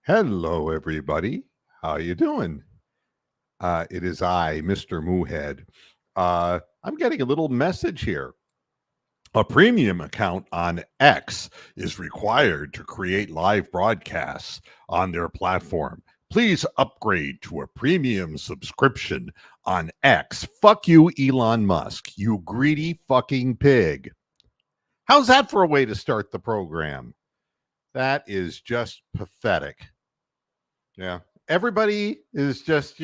Hello, everybody. How you doing? It is I, Mr. Moohead. I'm getting a little message here. A premium account on X is required to create live broadcasts on their platform. Please upgrade to a premium subscription on X. Fuck you, Elon Musk, you greedy fucking pig. How's that for a way to start the program? That is just pathetic. Yeah. Everybody is just,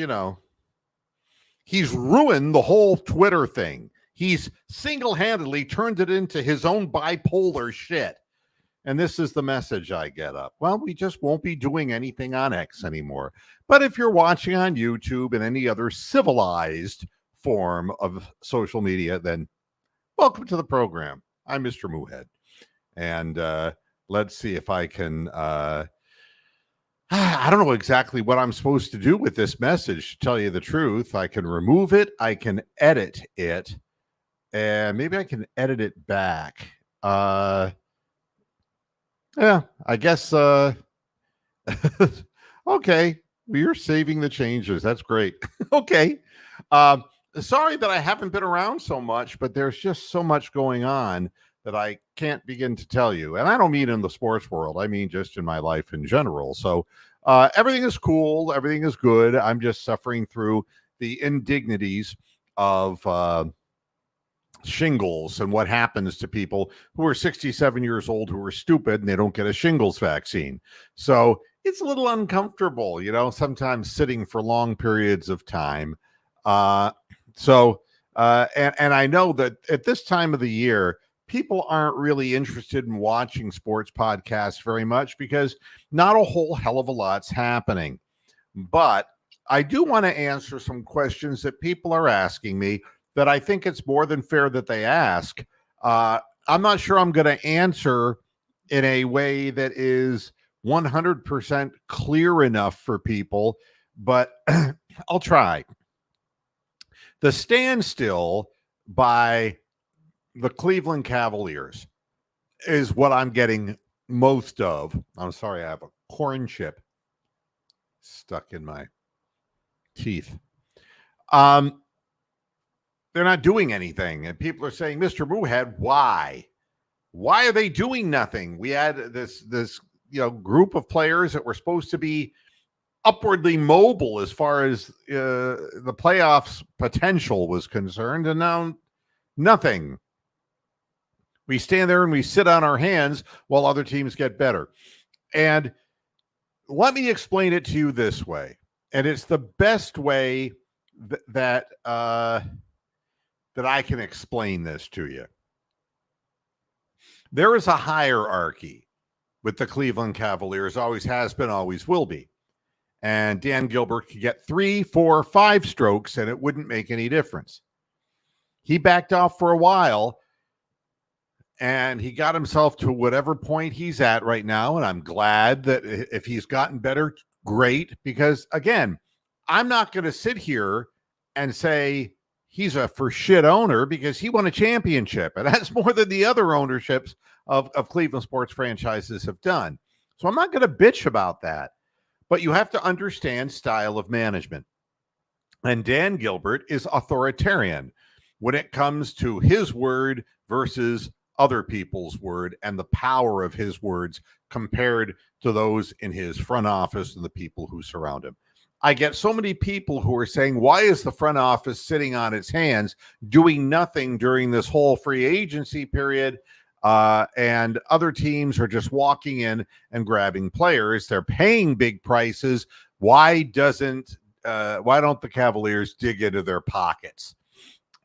he's ruined the whole Twitter thing. He's single-handedly turned it into his own bipolar shit. And this is the message I get up. Well, we just won't be doing anything on X anymore. But if you're watching on YouTube and any other civilized form of social media, then welcome to the program. I'm Mr. Moohead. And let's see if I can I don't know exactly what I'm supposed to do with this message, to tell you the truth. I can remove it. I can edit it. And maybe I can edit it back. Yeah, I guess. Okay. We're saving the changes. That's great. Okay. Sorry that I haven't been around so much, but there's just so much going on that I can't begin to tell you. And I don't mean in the sports world. I mean just in my life in general. So everything is cool. Everything is good. I'm just suffering through the indignities of shingles and what happens to people who are 67 years old who are stupid and they don't get a shingles vaccine. So it's a little uncomfortable, sometimes sitting for long periods of time. And I know that at this time of the year, people aren't really interested in watching sports podcasts very much because not a whole hell of a lot's happening. But I do want to answer some questions that people are asking me that I think it's more than fair that they ask. I'm not sure I'm going to answer in a way that is 100% clear enough for people, but I'll try. The Standstill by the Cleveland Cavaliers is what I'm getting most of. I'm sorry, I have a corn chip stuck in my teeth. They're not doing anything. And people are saying, Mr. Moohead, why? Why are they doing nothing? We had this group of players that were supposed to be upwardly mobile as far as the playoffs potential was concerned, and now nothing. We stand there and we sit on our hands while other teams get better. And let me explain it to you this way. And it's the best way that I can explain this to you. There is a hierarchy with the Cleveland Cavaliers, always has been, always will be. And Dan Gilbert could get 3, 4, 5 strokes and it wouldn't make any difference. He backed off for a while and he got himself to whatever point he's at right now. And I'm glad that if he's gotten better, great. Because again, I'm not going to sit here and say he's a for shit owner because he won a championship. And that's more than the other ownerships of Cleveland sports franchises have done. So I'm not going to bitch about that. But you have to understand style of management. And Dan Gilbert is authoritarian when it comes to his word versus other people's word and the power of his words compared to those in his front office and the people who surround him. I get so many people who are saying, why is the front office sitting on its hands doing nothing during this whole free agency period? And other teams are just walking in and grabbing players. They're paying big prices. Why don't the Cavaliers dig into their pockets?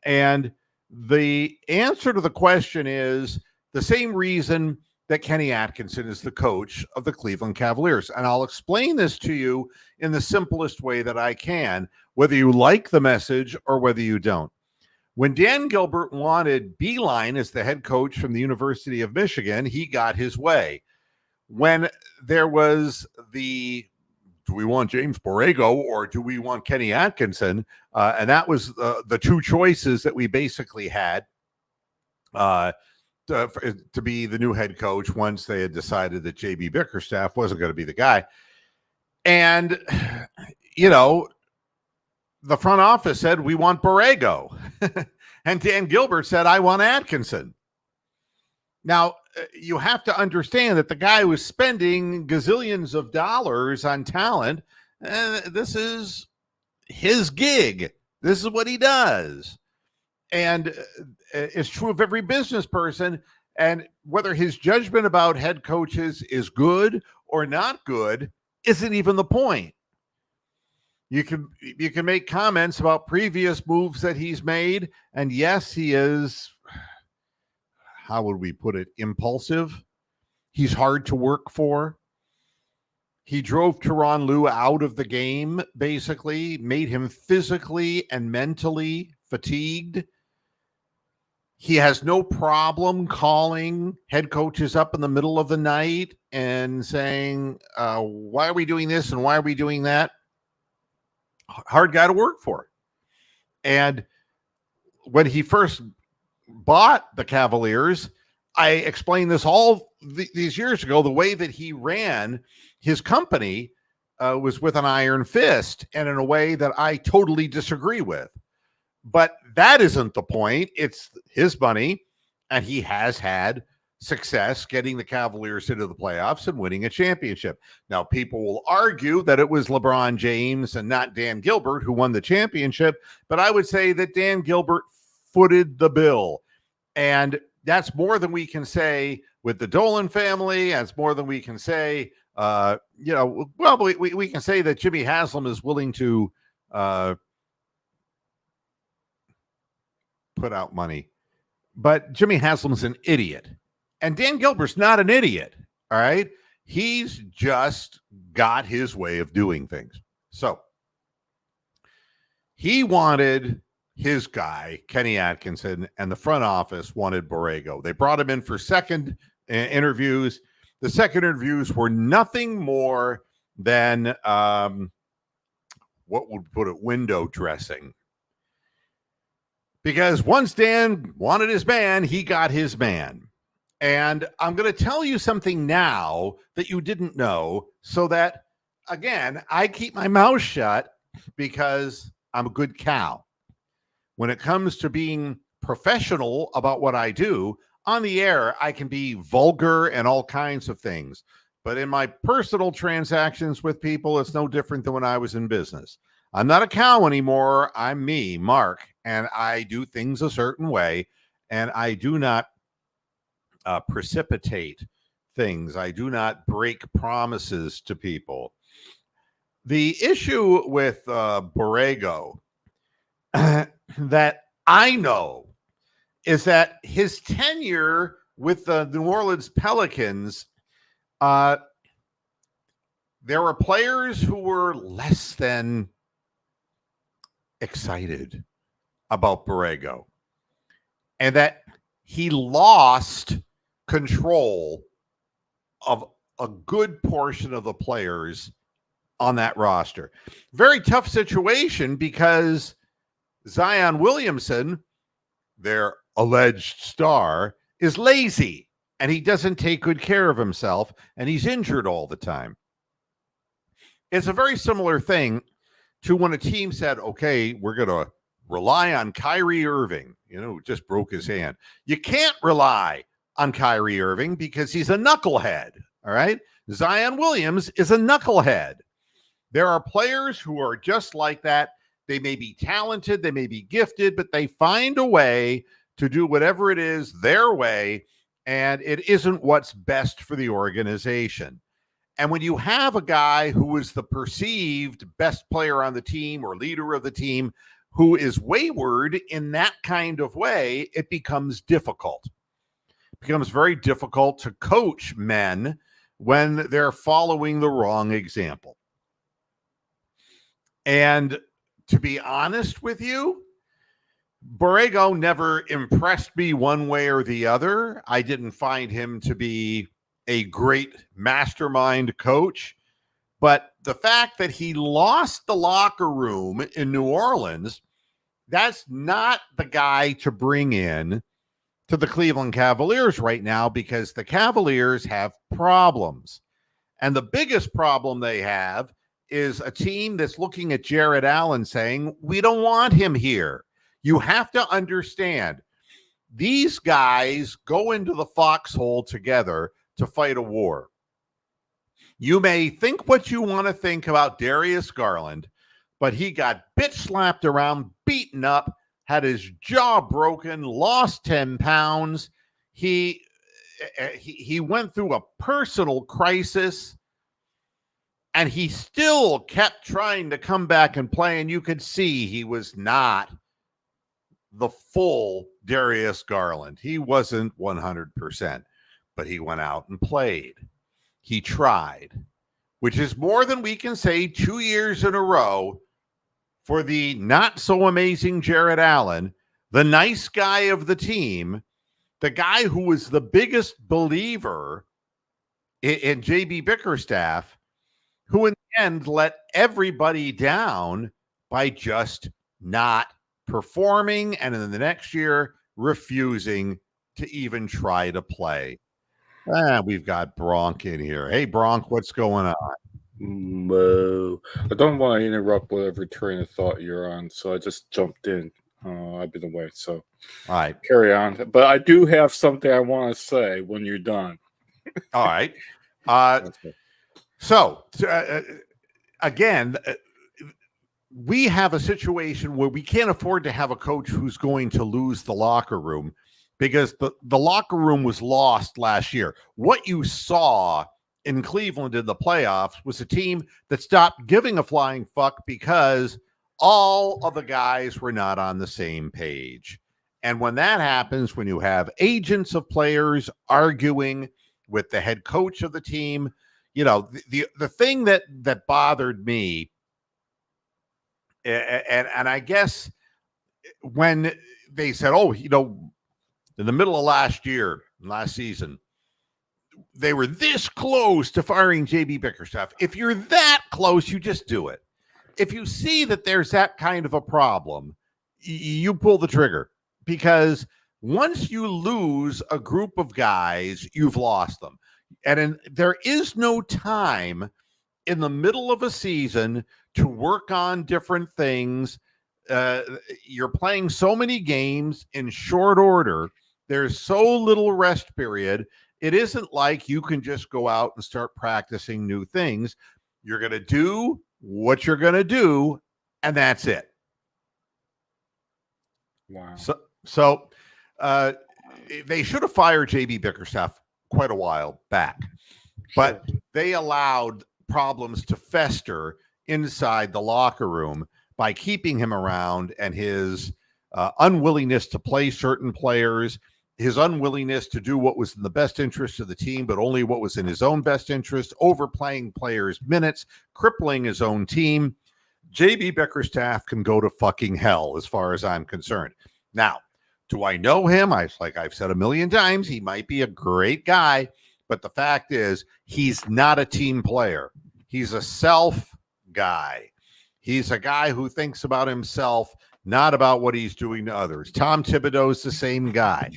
And the answer to the question is the same reason that Kenny Atkinson is the coach of the Cleveland Cavaliers. And I'll explain this to you in the simplest way that I can, whether you like the message or whether you don't. When Dan Gilbert wanted Beeline as the head coach from the University of Michigan, he got his way. When there was do we want James Borrego or do we want Kenny Atkinson? And that was the two choices that we basically had to be the new head coach once they had decided that J.B. Bickerstaff wasn't going to be the guy. And, the front office said, we want Borrego. And Dan Gilbert said, I want Atkinson. Now, you have to understand that the guy was spending gazillions of dollars on talent. This is his gig. This is what he does. And it's true of every business person. And whether his judgment about head coaches is good or not good isn't even the point. You can make comments about previous moves that he's made. And yes, he is, how would we put it, impulsive. He's hard to work for. He drove Tyronn Lue out of the game, basically, made him physically and mentally fatigued. He has no problem calling head coaches up in the middle of the night and saying, why are we doing this and why are we doing that? Hard guy to work for. And when he first bought the Cavaliers, I explained this all these years ago. The way that he ran his company was with an iron fist and in a way that I totally disagree with. But that isn't the point. It's his money, and he has had success getting the Cavaliers into the playoffs and winning a championship. Now, people will argue that it was LeBron James and not Dan Gilbert who won the championship, but I would say that Dan Gilbert footed the bill. And that's more than we can say with the Dolan family. That's more than we can say, we can say that Jimmy Haslam is willing to put out money. But Jimmy Haslam's an idiot. And Dan Gilbert's not an idiot, all right? He's just got his way of doing things. So he wanted his guy, Kenny Atkinson, and the front office wanted Borrego. They brought him in for second interviews. The second interviews were nothing more than, window dressing. Because once Dan wanted his man, he got his man. And I'm going to tell you something now that you didn't know so that, again, I keep my mouth shut because I'm a good cow. When it comes to being professional about what I do, on the air, I can be vulgar and all kinds of things. But in my personal transactions with people, it's no different than when I was in business. I'm not a cow anymore. I'm me, Mark, and I do things a certain way, and I do not precipitate things. I do not break promises to people. The issue with Borrego that I know is that his tenure with the New Orleans Pelicans, there were players who were less than excited about Borrego, and that he lost control of a good portion of the players on that roster. Very tough situation because Zion Williamson, their alleged star, is lazy and he doesn't take good care of himself and he's injured all the time. It's a very similar thing to when a team said, okay, we're going to rely on Kyrie Irving, just broke his hand. You can't rely on Kyrie Irving because he's a knucklehead, all right? Zion Williams is a knucklehead. There are players who are just like that. They may be talented, they may be gifted, but they find a way to do whatever it is their way, and it isn't what's best for the organization. And when you have a guy who is the perceived best player on the team or leader of the team who is wayward in that kind of way, it becomes difficult. It becomes very difficult to coach men when they're following the wrong example. And to be honest with you, Borrego never impressed me one way or the other. I didn't find him to be a great mastermind coach, but the fact that he lost the locker room in New Orleans, that's not the guy to bring in to the Cleveland Cavaliers right now because the Cavaliers have problems. And the biggest problem they have is a team that's looking at Jared Allen saying, we don't want him here. You have to understand, these guys go into the foxhole together to fight a war. You may think what you want to think about Darius Garland, but he got bitch slapped around, beaten up, had his jaw broken, lost 10 pounds. He went through a personal crisis, and he still kept trying to come back and play, and you could see he was not the full Darius Garland. He wasn't 100%, but he went out and played. He tried, which is more than we can say 2 years in a row for the not so amazing Jared Allen, the nice guy of the team, the guy who was the biggest believer in JB Bickerstaff, who in the end let everybody down by just not performing, and in the next year refusing to even try to play. We've got Bronk in here. Hey, Bronk, what's going on? Mo. I don't want to interrupt whatever train of thought you're on, so I just jumped in. I've been away, so all right, carry on. But I do have something I want to say when you're done. All right. So again, we have a situation where we can't afford to have a coach who's going to lose the locker room, because the locker room was lost last year. What you saw in Cleveland in the playoffs was a team that stopped giving a flying fuck because all of the guys were not on the same page. And when that happens, when you have agents of players arguing with the head coach of the team, you know, the thing that bothered me, and I guess when they said, oh, you know, in the middle of last season, they were this close to firing JB Bickerstaff. If you're that close, you just do it. If you see that there's that kind of a problem, you pull the trigger, because once you lose a group of guys, you've lost them. And there is no time in the middle of a season to work on different things. You're playing so many games in short order. There's so little rest period. It isn't like you can just go out and start practicing new things. You're going to do what you're going to do, and that's it. Wow. So they should have fired JB Bickerstaff quite a while back, but they allowed problems to fester inside the locker room by keeping him around, and his unwillingness to play certain players, his unwillingness to do what was in the best interest of the team, but only what was in his own best interest, overplaying players' minutes, crippling his own team. JB Bickerstaff can go to fucking hell as far as I'm concerned. Now, do I know him? Like I've said a million times, he might be a great guy, but the fact is he's not a team player. He's a self guy. He's a guy who thinks about himself, not about what he's doing to others. Tom Thibodeau's the same guy.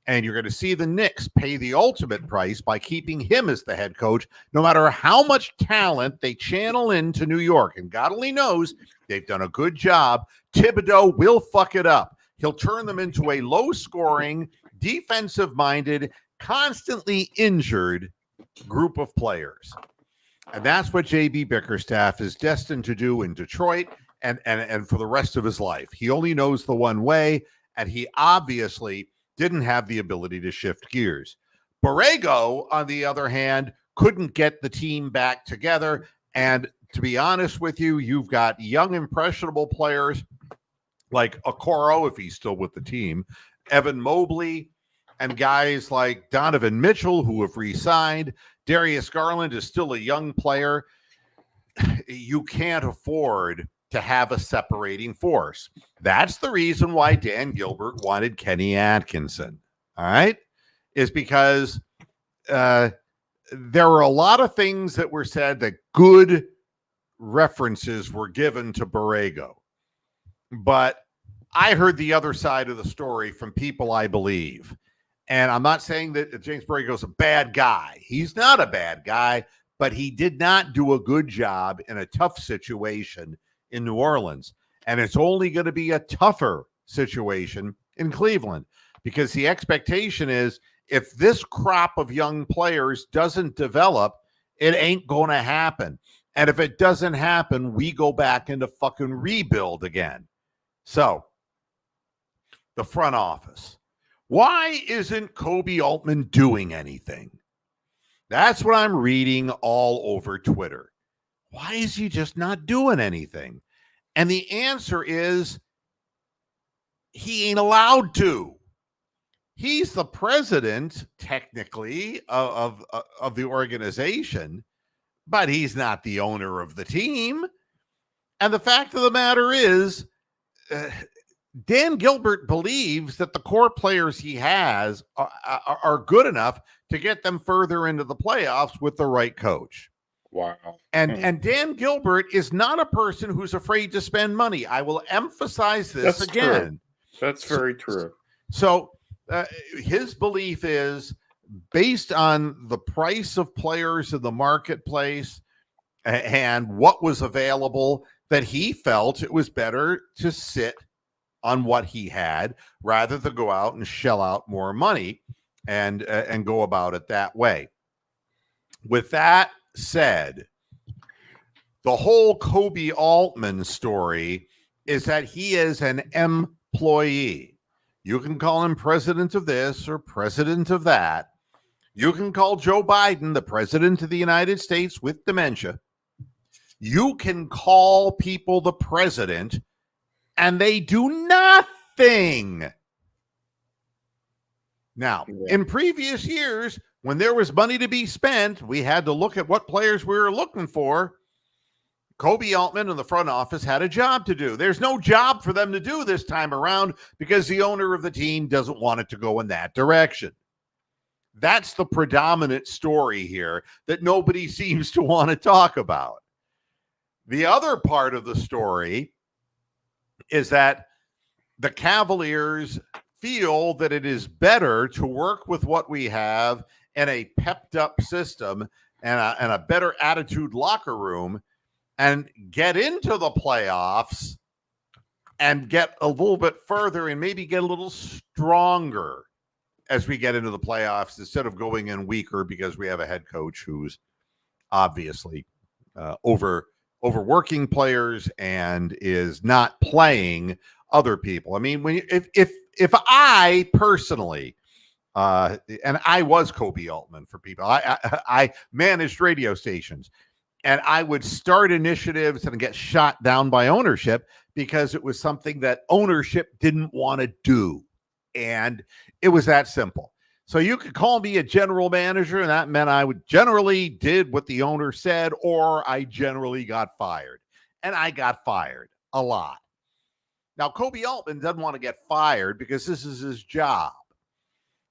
And you're going to see the Knicks pay the ultimate price by keeping him as the head coach, no matter how much talent they channel into New York. And God only knows they've done a good job. Thibodeau will fuck it up. He'll turn them into a low-scoring, defensive-minded, constantly injured group of players. And that's what JB Bickerstaff is destined to do in Detroit and for the rest of his life. He only knows the one way, and he obviously didn't have the ability to shift gears. Borrego, on the other hand, couldn't get the team back together. And to be honest with you, you've got young, impressionable players like Okoro, if he's still with the team, Evan Mobley, and guys like Donovan Mitchell, who have re-signed. Darius Garland is still a young player. You can't afford to have a separating force. That's the reason why Dan Gilbert wanted Kenny Atkinson, all right, is because there were a lot of things that were said that good references were given to Borrego. But I heard the other side of the story from people I believe. And I'm not saying that James Borrego's a bad guy. He's not a bad guy, but he did not do a good job in a tough situation in New Orleans. And it's only going to be a tougher situation in Cleveland, because the expectation is if this crop of young players doesn't develop, it ain't going to happen. And if it doesn't happen, we go back into fucking rebuild again. So, the front office. Why isn't Kobe Altman doing anything? That's what I'm reading all over Twitter. Why is he just not doing anything? And the answer is he ain't allowed to. He's the president, technically, of the organization, but he's not the owner of the team. And the fact of the matter is, Dan Gilbert believes that the core players he has are good enough to get them further into the playoffs with the right coach. Wow. And Dan Gilbert is not a person who's afraid to spend money. I will emphasize this again. True. That's very true. So his belief is based on the price of players in the marketplace and what was available, that he felt it was better to sit on what he had rather than go out and shell out more money and go about it that way. With that said, the whole Kobe Altman story is that he is an employee. You can call him president of this or president of that. You can call Joe Biden the president of the United States with dementia. You can call people the president, and they do nothing. Now, in previous years, when there was money to be spent, we had to look at what players we were looking for. Kobe Altman and the front office had a job to do. There's no job for them to do this time around because the owner of the team doesn't want it to go in that direction. That's the predominant story here that nobody seems to want to talk about. The other part of the story is that the Cavaliers feel that it is better to work with what we have in a pepped up system and a better attitude locker room and get into the playoffs and get a little bit further and maybe get a little stronger as we get into the playoffs instead of going in weaker because we have a head coach who's obviously overworking players and is not playing other people. I mean, if I personally, and I was Kobe Altman for people, I managed radio stations, and I would start initiatives and get shot down by ownership because it was something that ownership didn't want to do. And it was that simple. So you could call me a general manager, and that meant I would generally did what the owner said, or I generally got fired. And I got fired a lot. Now, Kobe Altman doesn't want to get fired because this is his job.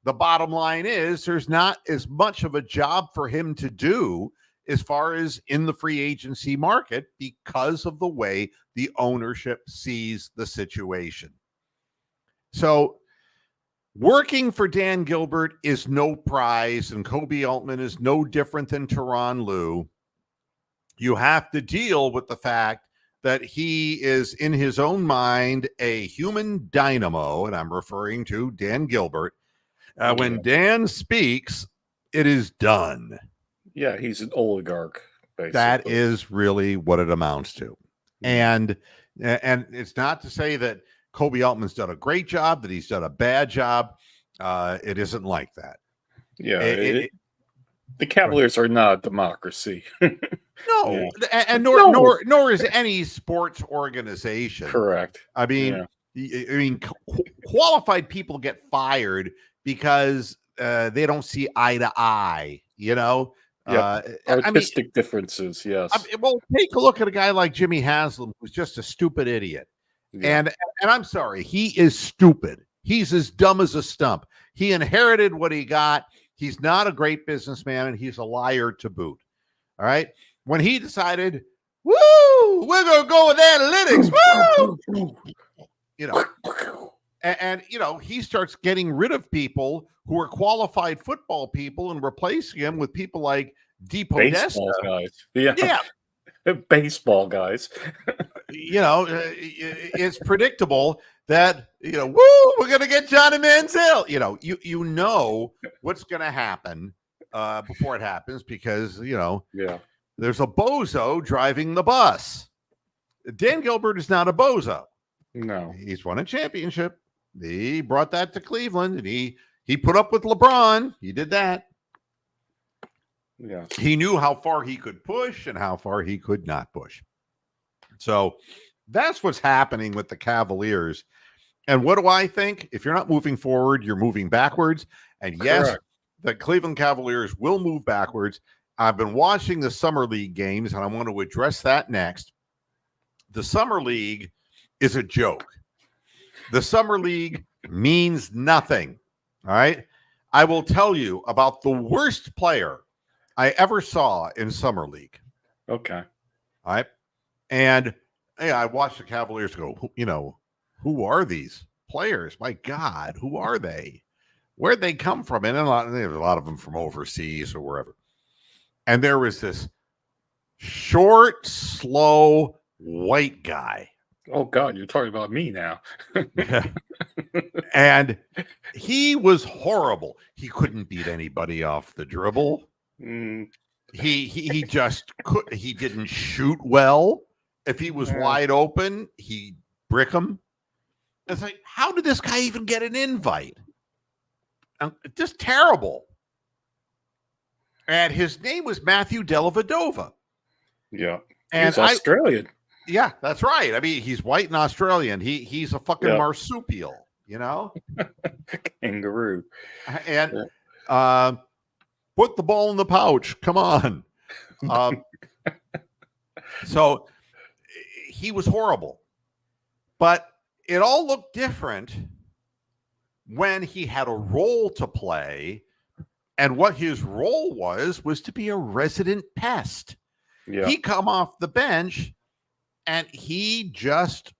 The bottom line is there's not as much of a job for him to do as far as in the free agency market because of the way the ownership sees the situation. So working for Dan Gilbert is no prize, and Kobe Altman is no different than Tyronn Lue. You have to deal with the fact that he is, in his own mind, a human dynamo, and I'm referring to Dan Gilbert. When Dan speaks, it is done. Yeah, he's an oligarch, basically. That is really what it amounts to. And it's not to say that Kobe Altman's done a great job, that he's done a bad job. It isn't like that. Yeah, the Cavaliers are not a democracy. No, yeah. and nor is any sports organization. Correct. I mean, qualified people get fired because they don't see eye to eye. You know, artistic differences. Yes. Well, take a look at a guy like Jimmy Haslam, who's just a stupid idiot. Yeah. And I'm sorry, he is stupid. He's as dumb as a stump. He inherited what he got. He's not a great businessman, and he's a liar to boot. All right. When he decided, woo, we're going to go with analytics. Woo! You know, and you know, he starts getting rid of people who are qualified football people and replacing them with people like DePodesta. Baseball guys. Yeah. Yeah, Baseball guys. it's predictable that woo, we're gonna get Johnny Manziel. You know what's gonna happen before it happens because Yeah. there's a bozo driving the bus. Dan Gilbert is not a bozo. No. He's won a championship. He brought that to Cleveland, and he put up with LeBron. He did that. Yeah. He knew how far he could push and how far he could not push. So that's what's happening with the Cavaliers. And what do I think? If you're not moving forward, you're moving backwards. And yes, Correct. the Cleveland Cavaliers will move backwards. I've been watching the Summer League games, and I want to address that next. The Summer League is a joke. The Summer League means nothing. All right. I will tell you about the worst player I ever saw in Summer League. Okay. All right. And I watched the Cavaliers go, who are these players? My God, who are they? Where'd they come from? And there's a lot of them from overseas or wherever. And there was this short, slow, white guy. Oh, God, you're talking about me now. And he was horrible. He couldn't beat anybody off the dribble. He just could. He didn't shoot well. If he was wide open, he'd brick him. It's like, how did this guy even get an invite? Just terrible. And his name was Matthew Dellavedova. Yeah. And he's Australian. Yeah, that's right. I mean, he's white and Australian. He's a fucking marsupial, Kangaroo. And put the ball in the pouch. Come on. So he was horrible. But it all looked different when he had a role to play. And what his role was to be a resident pest. Yeah. He come off the bench and he just,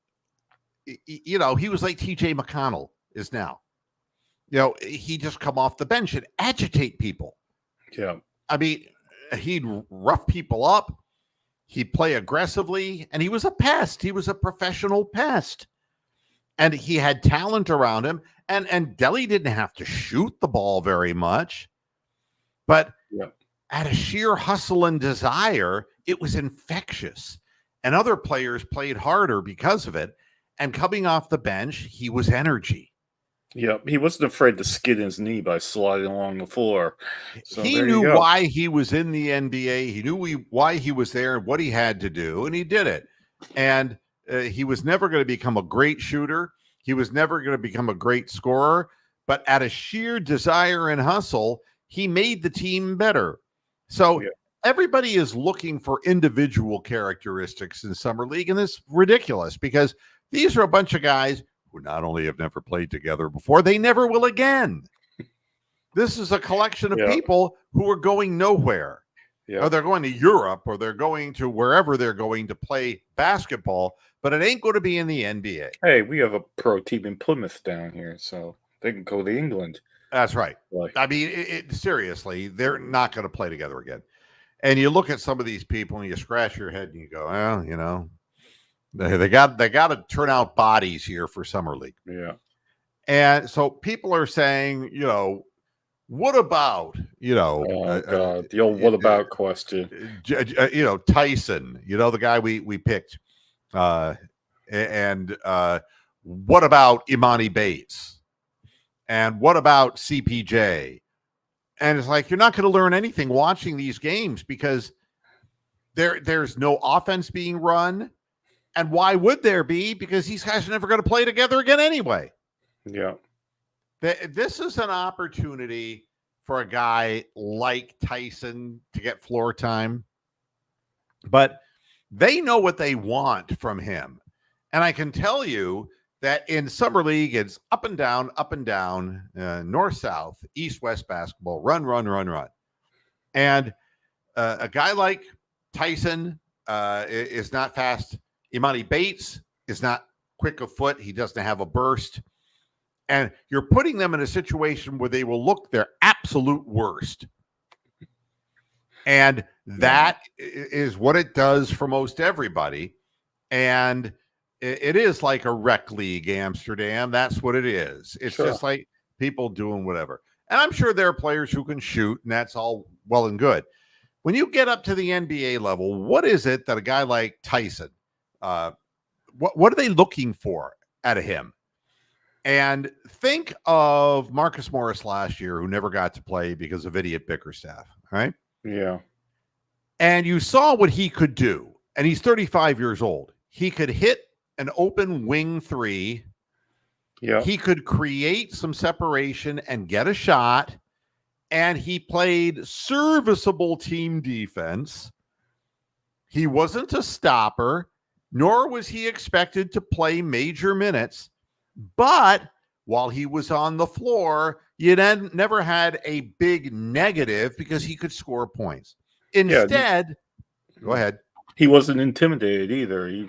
he was like TJ McConnell is now. He just come off the bench and agitate people. Yeah. I mean, he'd rough people up. He'd play aggressively, and he was a pest. He was a professional pest. And he had talent around him. And Delly didn't have to shoot the ball very much. But at a sheer hustle and desire, it was infectious. And other players played harder because of it. And coming off the bench, he was energy. Yeah, he wasn't afraid to skid his knee by sliding along the floor. So he knew why he was in the NBA. He knew why he was there and what he had to do, and he did it. And he was never going to become a great shooter. He was never going to become a great scorer. But at a sheer desire and hustle, he made the team better. So everybody is looking for individual characteristics in Summer League, and it's ridiculous because these are a bunch of guys who not only have never played together before, they never will again. This is a collection of people who are going nowhere. Or they're going to Europe, or they're going to wherever they're going to play basketball, but it ain't going to be in the NBA. Hey, we have a pro team in Plymouth down here, so they can go to England. That's right. I mean, seriously, they're not going to play together again. And you look at some of these people and you scratch your head and you go, well, they got to turn out bodies here for Summer League. Yeah. And so people are saying, what about, God, the old what about question. Tyson, the guy we picked. And what about Imani Bates? And what about CPJ? And it's like, you're not going to learn anything watching these games because there's no offense being run. And why would there be? Because these guys are never going to play together again anyway. Yeah. This is an opportunity for a guy like Tyson to get floor time. But they know what they want from him. And I can tell you that in Summer League, it's up and down, north-south, east-west basketball, run. And a guy like Tyson is not fast. Imani Bates is not quick of foot. He doesn't have a burst. And you're putting them in a situation where they will look their absolute worst. And that is what it does for most everybody. And it is like a rec league, Amsterdam. That's what it is. It's just like people doing whatever. And I'm sure there are players who can shoot, and that's all well and good. When you get up to the NBA level, what is it that a guy like Tyson, what are they looking for out of him? And think of Marcus Morris last year, who never got to play because of idiot Bickerstaff, right? Yeah. And you saw what he could do. And he's 35 years old. He could hit an open wing three. Yeah. He could create some separation and get a shot. And he played serviceable team defense. He wasn't a stopper, nor was he expected to play major minutes. But while he was on the floor, you never had a big negative because he could score points. Instead, go ahead. He wasn't intimidated either. He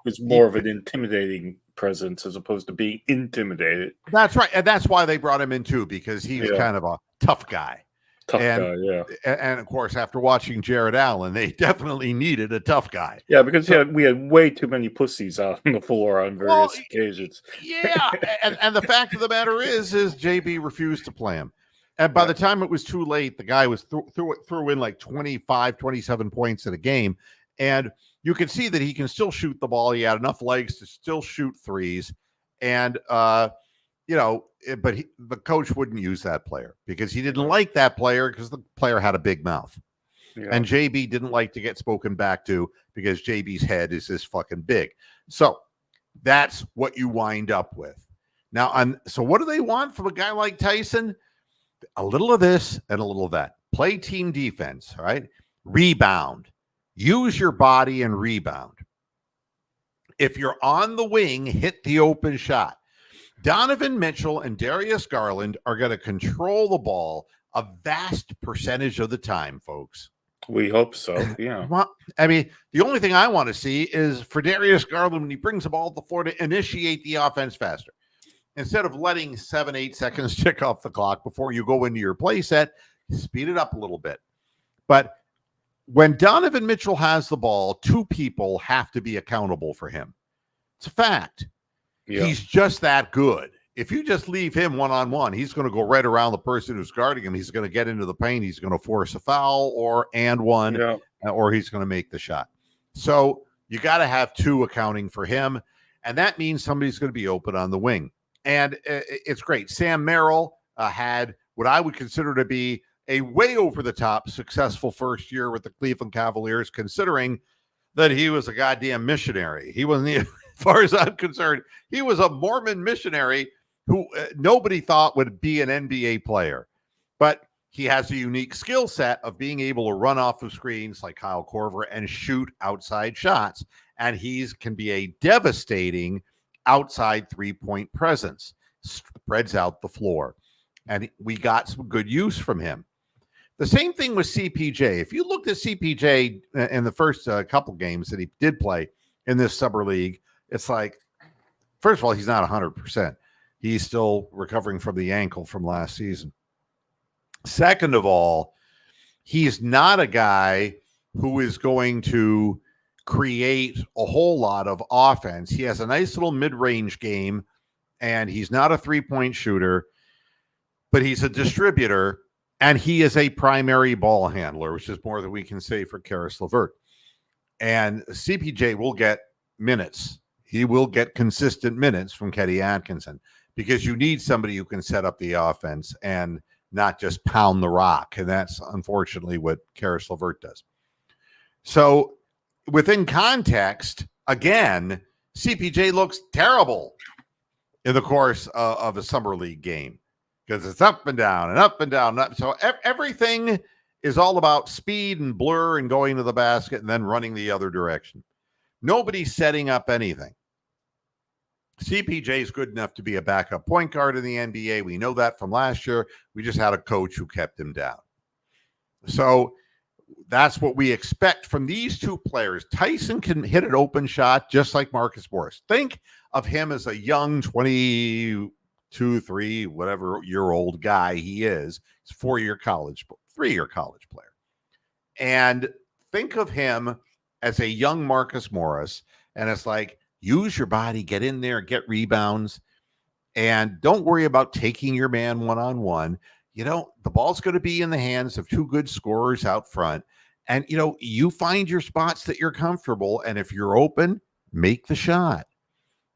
was more of an intimidating presence as opposed to being intimidated. That's right. And that's why they brought him in too, because he was kind of a tough guy. Guy, yeah. And of course, after watching Jared Allen, they definitely needed a tough guy. Yeah, because we had way too many pussies out on the floor on various occasions. Yeah, and the fact of the matter is JB refused to play him. And by the time it was too late, the guy was threw in like 25, 27 points in a game. And you can see that he can still shoot the ball. He had enough legs to still shoot threes. And, but the coach wouldn't use that player because he didn't like that player because the player had a big mouth. Yeah. And JB didn't like to get spoken back to because JB's head is this fucking big. So that's what you wind up with. Now, so what do they want from a guy like Tyson? A little of this and a little of that. Play team defense, all right? Rebound. Use your body and rebound. If you're on the wing, hit the open shot. Donovan Mitchell and Darius Garland are going to control the ball a vast percentage of the time, folks. We hope so, yeah. Well, I mean, the only thing I want to see is for Darius Garland, when he brings the ball to the floor, to initiate the offense faster. Instead of letting 7-8 seconds tick off the clock before you go into your play set, speed it up a little bit. But when Donovan Mitchell has the ball, two people have to be accountable for him. It's a fact. Yeah. He's just that good. If you just leave him one-on-one, he's going to go right around the person who's guarding him. He's going to get into the paint. He's going to force a foul or he's going to make the shot. So you got to have two accounting for him, and that means somebody's going to be open on the wing. And it's great. Sam Merrill had what I would consider to be a way over-the-top successful first year with the Cleveland Cavaliers, considering that he was a goddamn missionary. He wasn't, as far as I'm concerned, he was a Mormon missionary who nobody thought would be an NBA player. But he has a unique skill set of being able to run off of screens like Kyle Korver and shoot outside shots. And he can be a devastating outside three-point presence, spreads out the floor. And we got some good use from him. The same thing with CPJ. If you looked at CPJ in the first couple games that he did play in this summer league, it's like, first of all, he's not 100%. He's still recovering from the ankle from last season. Second of all, he's not a guy who is going to create a whole lot of offense. He has a nice little mid-range game, and he's not a three-point shooter, but he's a distributor. And he is a primary ball handler, which is more than we can say for Karis LeVert. And CPJ will get minutes. He will get consistent minutes from Kenny Atkinson because you need somebody who can set up the offense and not just pound the rock. And that's unfortunately what Karis LeVert does. So within context, again, CPJ looks terrible in the course of a summer league game. Because it's up and down and up and down. And up. So everything is all about speed and blur and going to the basket and then running the other direction. Nobody's setting up anything. CPJ is good enough to be a backup point guard in the NBA. We know that from last year. We just had a coach who kept him down. So that's what we expect from these two players. Tyson can hit an open shot just like Marcus Morris. Think of him as a young 22, 3, whatever year old guy he is. He's 3-year college player. And think of him as a young Marcus Morris. And it's like, use your body, get in there, get rebounds, and don't worry about taking your man one-on-one. The ball's going to be in the hands of two good scorers out front. And, you find your spots that you're comfortable. And if you're open, make the shot.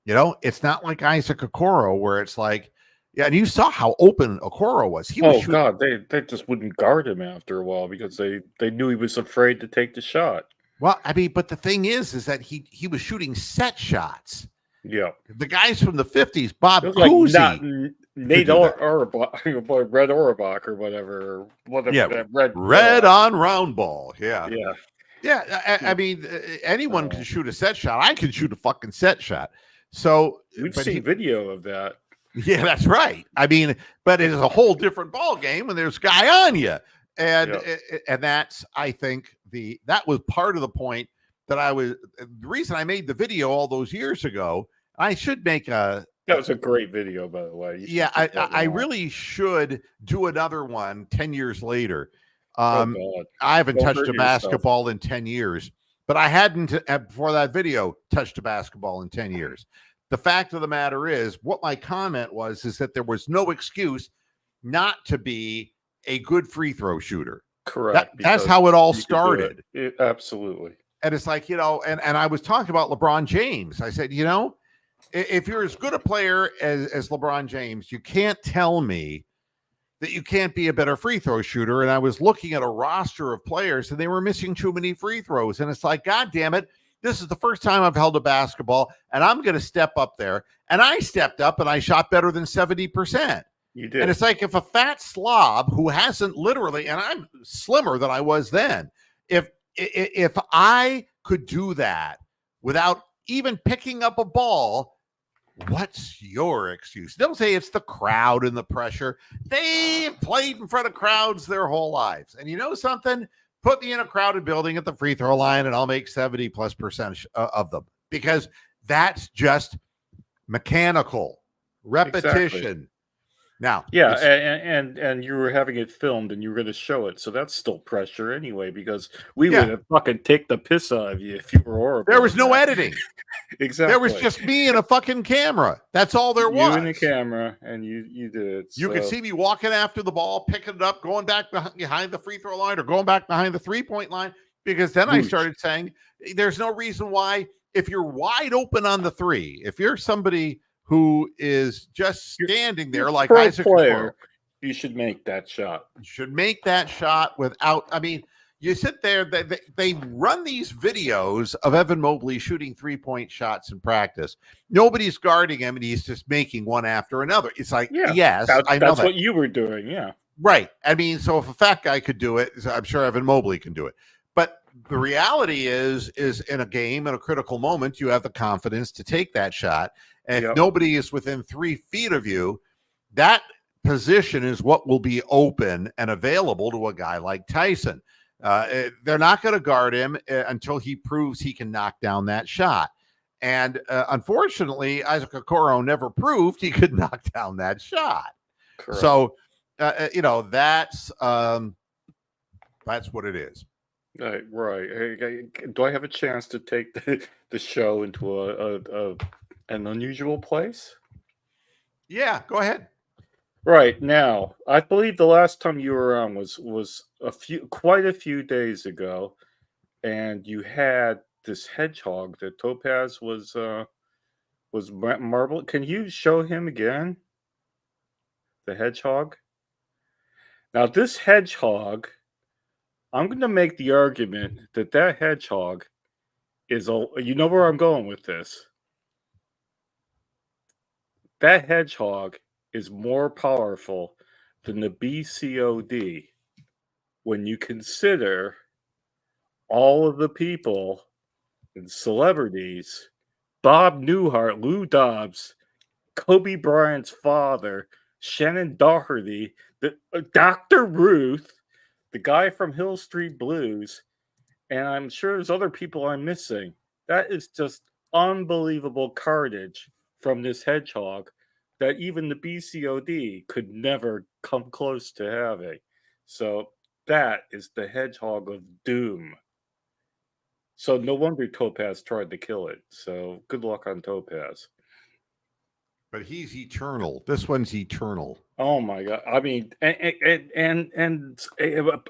It's not like Isaac Okoro where it's like, yeah, and you saw how open Okoro was. He was shooting. God, they just wouldn't guard him after a while because they knew he was afraid to take the shot. Well, I mean, but the thing is that he was shooting set shots. Yeah. The guys from the 50s, Bob It was Cousy. like Nate Auerbach, Red Auerbach or whatever. Yeah, that red on round ball. Yeah. Yeah. Yeah. I mean, anyone can shoot a set shot. I can shoot a fucking set shot. So we've seen video of that. Yeah, that's right. I mean, but it is a whole different ball game when there's a guy on you. And that's, I think, that was part of the point that the reason I made the video all those years ago. I should make that was a great video, by the way. Yeah, I really should do another one 10 years later. I haven't touched a basketball in 10 years, but I hadn't, before that video, touched a basketball in 10 years. The fact of the matter is, what my comment is that there was no excuse not to be a good free throw shooter. Correct. That's how it all started. Absolutely. And it's like, and I was talking about LeBron James. I said, if you're as good a player as LeBron James, you can't tell me that you can't be a better free throw shooter. And I was looking at a roster of players and they were missing too many free throws. And it's like, God damn it. This is the first time I've held a basketball and I'm going to step up there. And I stepped up and I shot better than 70%. You did. And it's like, if a fat slob who hasn't literally, and I'm slimmer than I was then, if I could do that without even picking up a ball, what's your excuse? Don't say it's the crowd and the pressure. They've played in front of crowds their whole lives. And you know something? Put me in a crowded building at the free throw line and I'll make 70+% of them, because that's just mechanical repetition. Exactly. Now, yeah, and you were having it filmed and you were going to show it, so that's still pressure anyway, because we would have fucking take the piss out of you if you were horrible. There was no editing. Exactly. There was just me and a fucking camera. That's all there was. You and the camera, and you did it. You could see me walking after the ball, picking it up, going back behind the free throw line or going back behind the 3-point line, because then I started saying there's no reason why, if you're wide open on the three, if you're somebody who is just standing there like Isaac player, you should make that shot. You should make that shot without, I mean, you sit there, they run these videos of Evan Mobley shooting 3-point shots in practice. Nobody's guarding him, and he's just making one after another. It's like, yes, I know that's what you were doing, Right. I mean, so if a fat guy could do it, I'm sure Evan Mobley can do it. But the reality is in a game, in a critical moment, you have the confidence to take that shot. And if nobody is within 3 feet of you, that position is what will be open and available to a guy like Tyson. They're not going to guard him until he proves he can knock down that shot. And unfortunately, Isaac Okoro never proved he could knock down that shot. Correct. So, that's what it is. Right. Hey, do I have a chance to take the show into an unusual place? Yeah, go ahead. Right. Now, I believe the last time you were on was quite a few days ago, and you had this hedgehog that Topaz was marble. Can you show him again? The hedgehog. Now, this hedgehog, I'm going to make the argument that hedgehog is you know where I'm going with this. That hedgehog is more powerful than the BCOD when you consider all of the people and celebrities, Bob Newhart, Lou Dobbs, Kobe Bryant's father, Shannon Doherty, Dr. Ruth, the guy from Hill Street Blues, and I'm sure there's other people I'm missing. That is just unbelievable carnage from this hedgehog that even the BCOD could never come close to having. So that is the hedgehog of doom. So no wonder Topaz tried to kill it. So good luck on Topaz. But he's eternal. This one's eternal. Oh my god! I mean,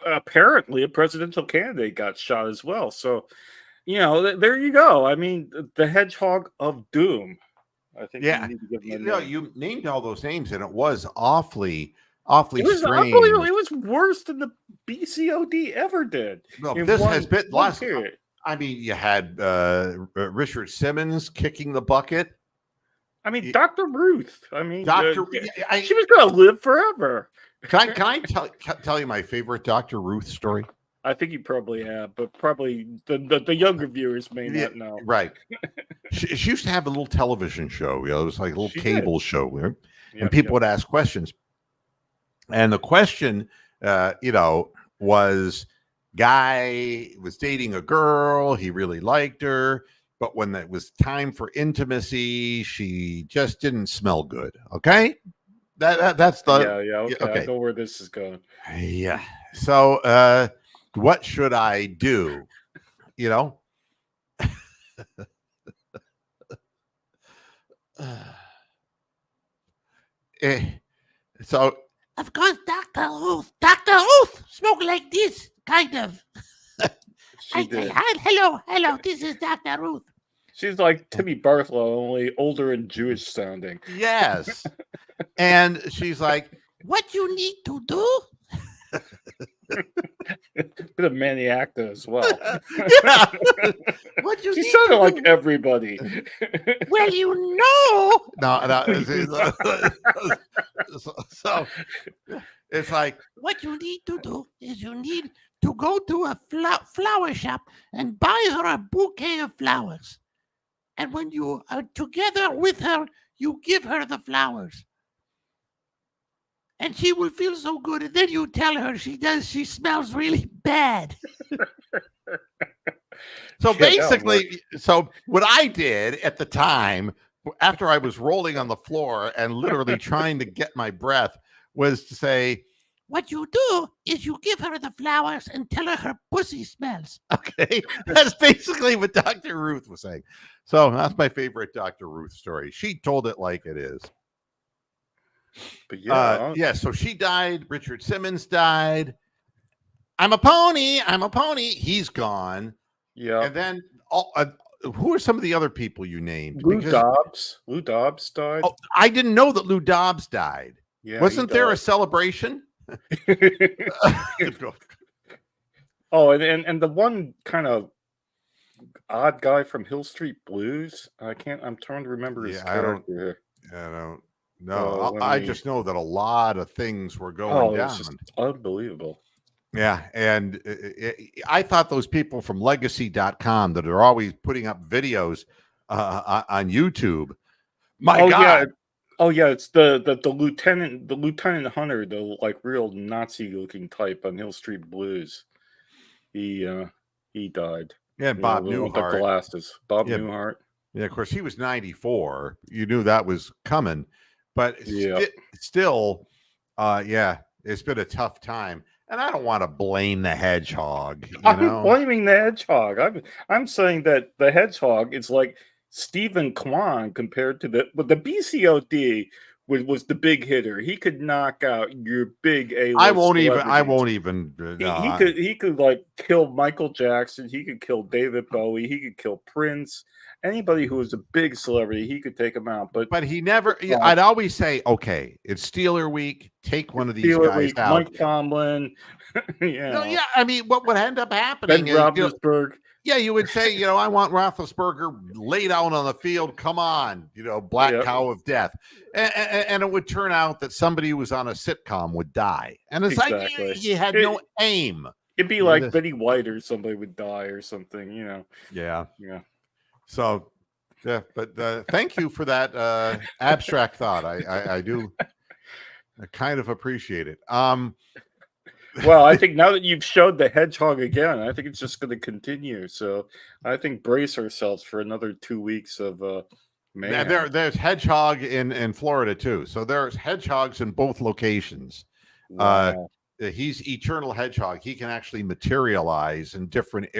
apparently a presidential candidate got shot as well. So, there you go. I mean, the hedgehog of doom. I think we Yeah. need to give him a name. You named all those names, and it was awfully It was strange. unbelievable. It was worse than the BCOD ever did. Well, in this one- has been one last. period. I mean, you had Richard Simmons kicking the bucket. I mean, Dr. Ruth. I mean, Dr. she was going to live forever. Can I tell you my favorite Dr. Ruth story? I think you probably have, but probably the younger viewers may not know. Right. she used to have a little television show. It was like a little cable show, right? And people would ask questions. And the question, was guy was dating a girl. He really liked her. But when it was time for intimacy, she just didn't smell good. Okay? That's the... Okay. I know where this is going. Yeah. So, what should I do? So, of course, Dr. Ruth smoke like this, kind of. She did. Hello, this is Dr. Ruth. She's like Timmy Bartholow, only older and Jewish sounding. Yes. And she's like, what you need to do? Bit of Manny Acta as well. Yeah. What you She need sounded to like do? everybody. Well, you know. No. So it's like, what you need to do is you need to go to a flower shop and buy her a bouquet of flowers. And when you are together with her, you give her the flowers. And she will feel so good. And then you tell her she smells really bad. So basically, so what I did at the time, after I was rolling on the floor and literally trying to get my breath, was to say, what you do is you give her the flowers and tell her pussy smells. Okay. That's basically what Dr. Ruth was saying. So that's my favorite Dr. Ruth story. She told it like it is. But so she died. Richard Simmons died. I'm a pony. He's gone. Yeah. And then who are some of the other people you named? Lou Dobbs died. Oh, I didn't know that Lou Dobbs died. Yeah. Wasn't there a celebration? Oh, and the one kind of odd guy from Hill Street Blues. I'm trying to remember his character. I don't know. I just know that a lot of things were going down. Just unbelievable. Yeah, and I thought those people from legacy.com that are always putting up videos on YouTube. My God. Yeah. Oh yeah, it's the Lieutenant Hunter, the like real Nazi looking type on Hill Street Blues. He died. Yeah, Bob Newhart. The glasses. Bob Newhart. Yeah, of course he was 94. You knew that was coming, but still, it's been a tough time. And I don't want to blame the hedgehog. I'm blaming the hedgehog. I'm saying that the hedgehog is like Stephen Kwan compared to the BCOD was the big hitter. He could knock out your big A. I won't even. He could like kill Michael Jackson. He could kill David Bowie. He could kill Prince. Anybody who was a big celebrity, he could take him out. But he never. I'd always say, okay, it's Steeler week. Take one of these guys out. Mike Tomlin. I mean, what would end up happening? Ben Roethlisberger. You would say, I want Roethlisberger laid out on the field. Come on, black cow of death. And it would turn out that somebody who was on a sitcom would die. And it's like he had no aim. It'd be like Betty White or somebody would die or something, Yeah. Yeah. So, but thank you for that abstract thought. I do kind of appreciate it. Well, I think now that you've showed the hedgehog again, I think it's just going to continue. So I think brace ourselves for another 2 weeks of mayhem. There's hedgehog in Florida too. So there's hedgehogs in both locations. Wow. he's Eternal Hedgehog. He can actually materialize in different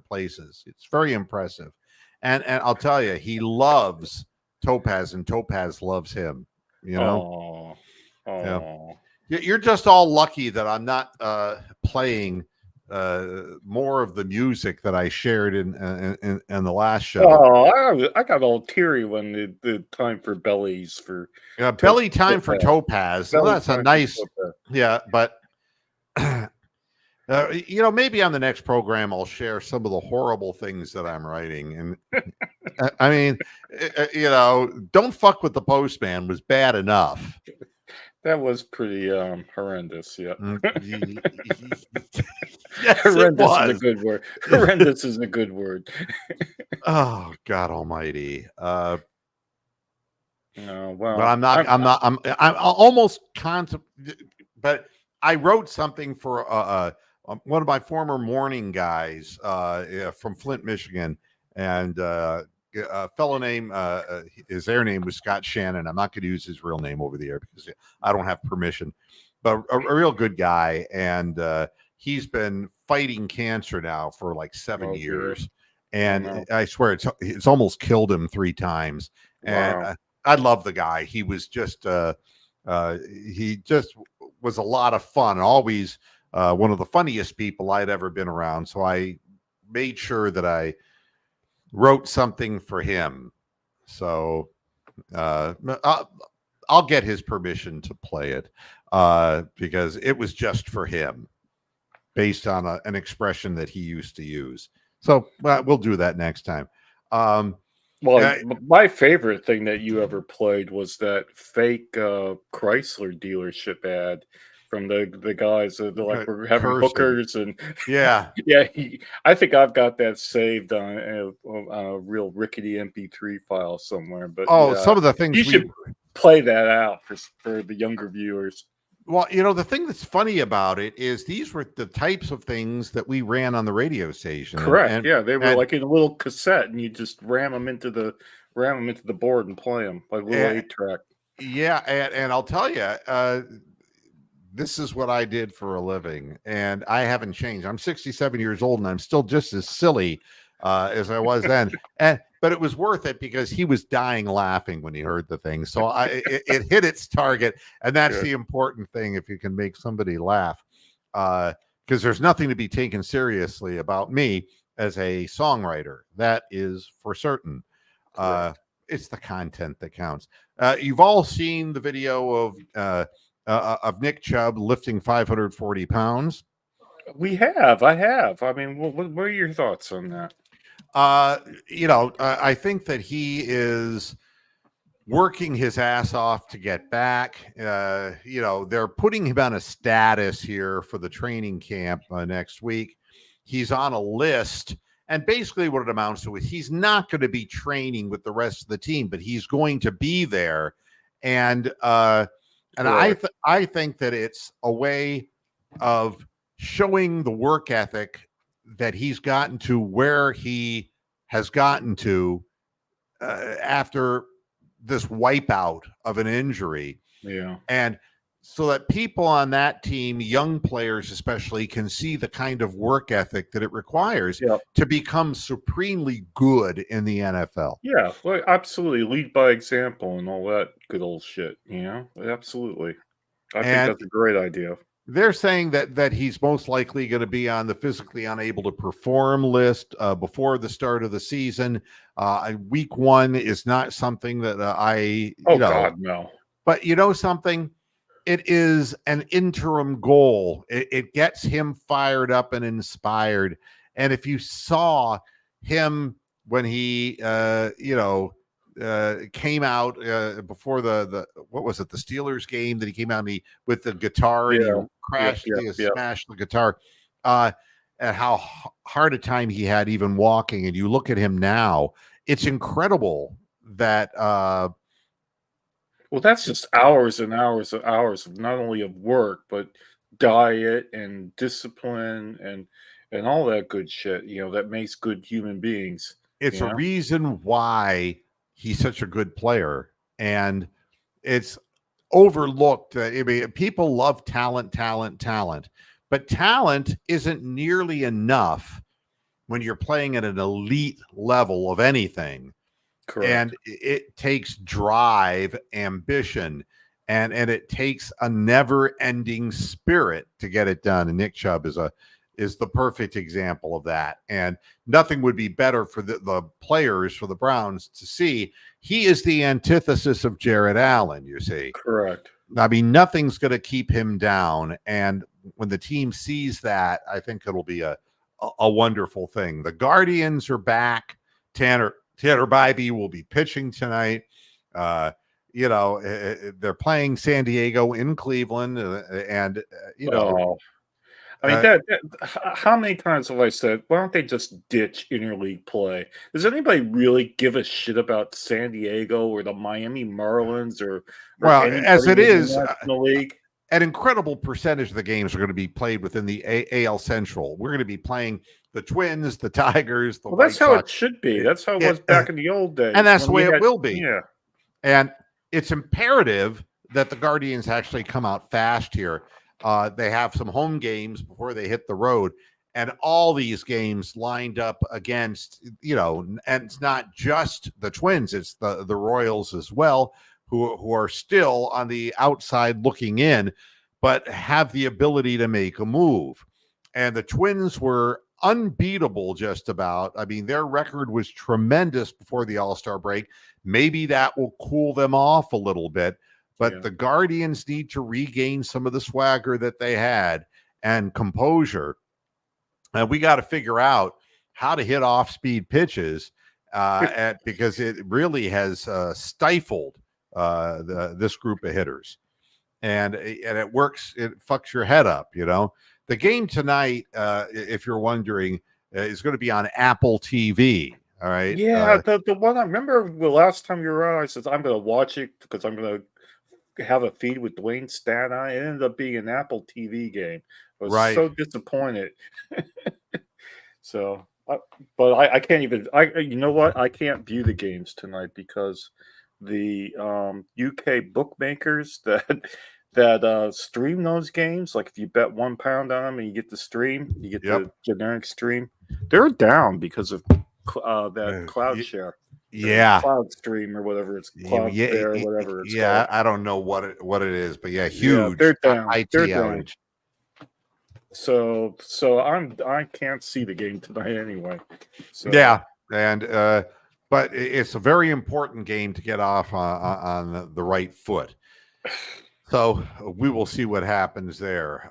places. It's very impressive. And I'll tell you, he loves Topaz, and Topaz loves him. You know, yeah. You're just all lucky that I'm not playing more of the music that I shared in the last show. Oh, I got all teary when the time for bellies for belly time for Topaz. Well, that's a nice, yeah, but. Maybe on the next program I'll share some of the horrible things that I'm writing, and I mean, don't fuck with the postman was bad enough. That was pretty horrendous. Yeah, yes, horrendous is a good word. Horrendous is a good word. Oh God Almighty! Well, but I'm almost but I wrote something for one of my former morning guys from Flint, Michigan, and a fellow name, his air name was Scott Shannon. I'm not going to use his real name over the air because I don't have permission, but a real good guy. And he's been fighting cancer now for like 7 years. And I swear it's almost killed him 3 times. And wow. I love the guy. He was just he just was a lot of fun. Always one of the funniest people I'd ever been around. So I made sure that I wrote something for him. So I'll get his permission to play it because it was just for him based on an expression that he used to use. So we'll do that next time. My favorite thing that you ever played was that fake Chrysler dealership ad from the guys that we're having hookers and yeah. I think I've got that saved on a real rickety MP3 file somewhere. But some of the things you should play that out for the younger viewers. Well, the thing that's funny about it is these were the types of things that we ran on the radio station. Correct. They were like in a little cassette, and you just ram them into the board and play them like a little 8-track. Yeah, and I'll tell you, this is what I did for a living, and I haven't changed. I'm 67 years old, and I'm still just as silly as I was then. But it was worth it because he was dying laughing when he heard the thing. So it hit its target, and that's the important thing. If you can make somebody laugh, because there's nothing to be taken seriously about me as a songwriter. That is for certain. It's the content that counts. You've all seen the video of Nick Chubb lifting 540 pounds. I have. I mean, what are your thoughts on that? I think that he is working his ass off to get back. They're putting him on a status here for the training camp next week. He's on a list, and basically what it amounts to is he's not going to be training with the rest of the team, but he's going to be there. And I think that it's a way of showing the work ethic that he's gotten to where he has gotten to after this wipeout of an injury. Yeah. And so that people on that team, young players especially, can see the kind of work ethic that it requires to become supremely good in the NFL. Yeah, well, absolutely. Lead by example and all that good old shit. Absolutely. I think that's a great idea. They're saying that he's most likely going to be on the physically unable to perform list before the start of the season. Week 1 is not something that God, no. But something, it is an interim goal. It gets him fired up and inspired. And if you saw him when he, came out before the what was it, the Steelers game, that he came out with the guitar and he crashed, smashed the guitar, and how hard a time he had even walking. And you look at him now, it's incredible that well, that's just hours and hours and hours of not only of work but diet and discipline and all that good shit that makes good human beings. It's a reason why he's such a good player. And it's overlooked. I mean, people love talent, but talent isn't nearly enough when you're playing at an elite level of anything. Correct. And it takes drive, ambition, and it takes a never-ending spirit to get it done. And Nick Chubb is the perfect example of that. And nothing would be better for the players, for the Browns, to see. He is the antithesis of Jared Allen, you see. Correct. I mean, nothing's going to keep him down. And when the team sees that, I think it'll be a wonderful thing. The Guardians are back. Tanner Bybee will be pitching tonight. They're playing San Diego in Cleveland, and I mean, how many times have I said, why don't they just ditch interleague play? Does anybody really give a shit about San Diego or the Miami Marlins or as it is, the National League? An incredible percentage of the games are going to be played within the AL Central. We're going to be playing the Twins, the Tigers, the White Sox. That's how it should be. That's how it was back in the old days. And that's the way it will be. Yeah. And it's imperative that the Guardians actually come out fast here. They have some home games before they hit the road, and all these games lined up against, and it's not just the Twins, it's the Royals as well, who are still on the outside looking in, but have the ability to make a move. And the Twins were unbeatable just about. I mean, their record was tremendous before the All-Star break. Maybe that will cool them off a little bit. But the Guardians need to regain some of the swagger that they had and composure. And we got to figure out how to hit off-speed pitches because it really has stifled this group of hitters. And it works. It fucks your head up, The game tonight, if you're wondering, is going to be on Apple TV. All right. Yeah, the one I remember the last time you were on, I said, I'm going to watch it because I'm going to have a feed with Dwayne Stan on. It ended up being an Apple TV game. I was so disappointed. But I can't even. You know what? I can't view the games tonight because the UK bookmakers that stream those games, like if you bet £1 on them and you get the stream, you get the generic stream, they're down because of that cloud share. Yeah, cloud stream or whatever it's cloud fair, whatever it's called. I don't know what it is, but huge. They're down. They're down. So I can't see the game tonight anyway. So. Yeah, and but it's a very important game to get off on the right foot. So we will see what happens there.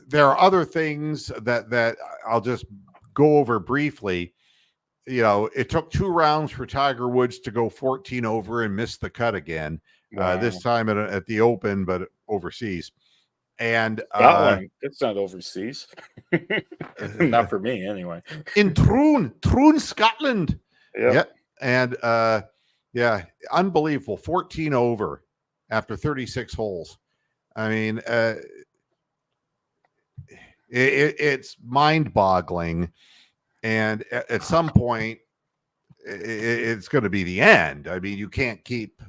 There are other things that I'll just go over briefly. It took 2 rounds for Tiger Woods to go 14 over and miss the cut again. Wow. This time at the Open, but overseas. And it's not overseas. Not for me, anyway. In Troon, Scotland. Yeah. And unbelievable. 14 over after 36 holes. I mean, it's mind-boggling. And at some point, it's going to be the end. I mean, you can't keep,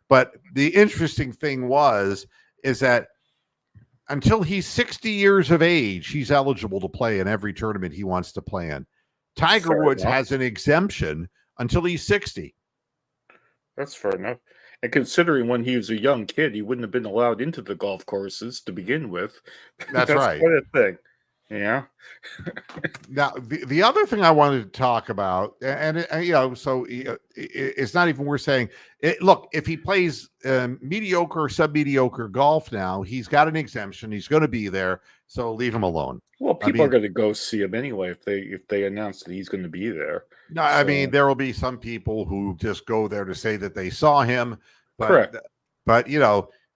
But the interesting thing is that until he's 60 years of age, he's eligible to play in every tournament he wants to play in. Tiger Woods has an exemption until he's 60. That's fair enough. And considering when he was a young kid, he wouldn't have been allowed into the golf courses to begin with. That's right. Quite a thing. Yeah. Now, the other thing I wanted to talk about, so it's not even worth saying. Look, if he plays mediocre or sub-mediocre golf now, he's got an exemption. He's going to be there, so leave him alone. Well, people are going to go see him anyway if they announce that he's going to be there. No, I mean, there will be some people who just go there to say that they saw him. Correct. But,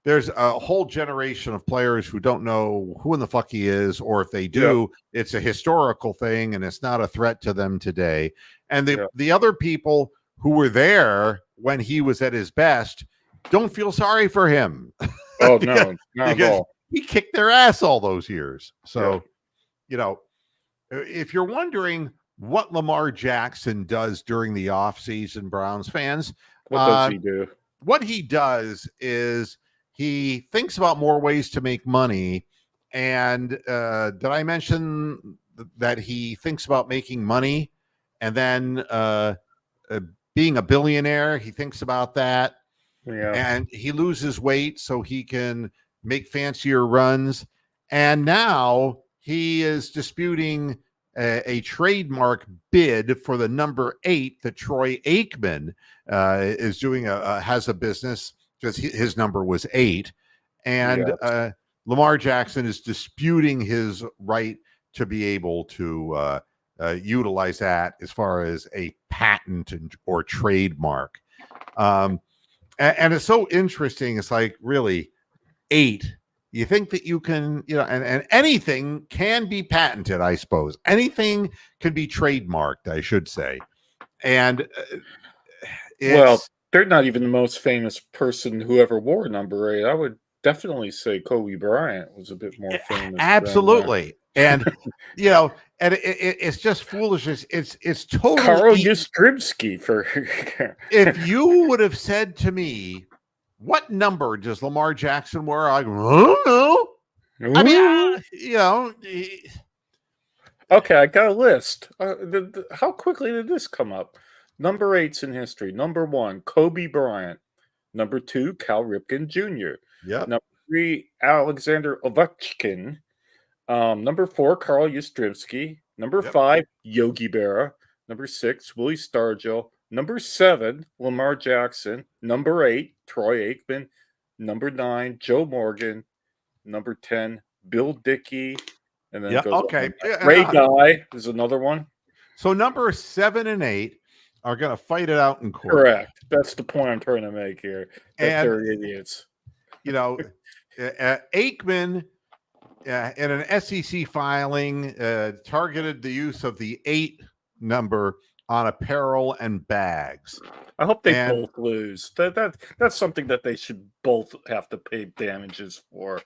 there's a whole generation of players who don't know who in the fuck he is, or if they do, it's a historical thing and it's not a threat to them today. And the other people who were there when he was at his best don't feel sorry for him. Oh, no, not at all. He kicked their ass all those years. So, if you're wondering what Lamar Jackson does during the offseason, Browns fans, what does he do? what he does is he thinks about more ways to make money. And did I mention that he thinks about making money and then being a billionaire? He thinks about that. Yeah. And he loses weight so he can make fancier runs. And now he is disputing a trademark bid for the number 8 that Troy Aikman is doing. Has a business because his number was 8, and Lamar Jackson is disputing his right to be able to utilize that as far as a patent or trademark. And it's so interesting. It's like, really, 8. You think that you can, and anything can be patented, I suppose. Anything can be trademarked, I should say. And well, they're not even the most famous person who ever wore number 8. I would definitely say Kobe Bryant was a bit more famous. Absolutely. And, and it's just foolishness. It's totally. Carl Yastrzemski for. If you would have said to me, what number does Lamar Jackson wear? I don't know. I mean, Okay, I got a list. How quickly did this come up? Number 8's in history. Number 1, Kobe Bryant. Number 2, Cal Ripken Jr. Yeah. Number 3, Alexander Ovechkin. Number 4, Carl Yastrzemski. Number 5, Yogi Berra. Number 6, Willie Stargell. Number 7, Lamar Jackson. Number 8, Troy Aikman. Number 9, Joe Morgan. Number 10, Bill Dickey. And then it goes on. Ray Guy is another one. So number 7 and 8 are going to fight it out in court. Correct. That's the point I'm trying to make here. That they're idiots. Aikman, in an SEC filing, targeted the use of the 8 number on apparel and bags. I hope they both lose. That's something that they should both have to pay damages for.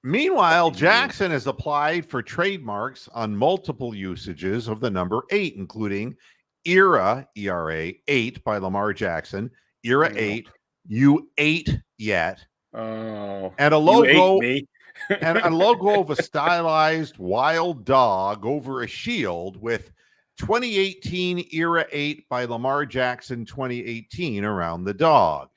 Meanwhile, Jackson has applied for trademarks on multiple usages of the number 8, including ERA, ERA 8 by Lamar Jackson, ERA 8, You Ate Yet, and a logo and a logo of a stylized wild dog over a shield with 2018 ERA 8 by Lamar Jackson 2018 around the dog.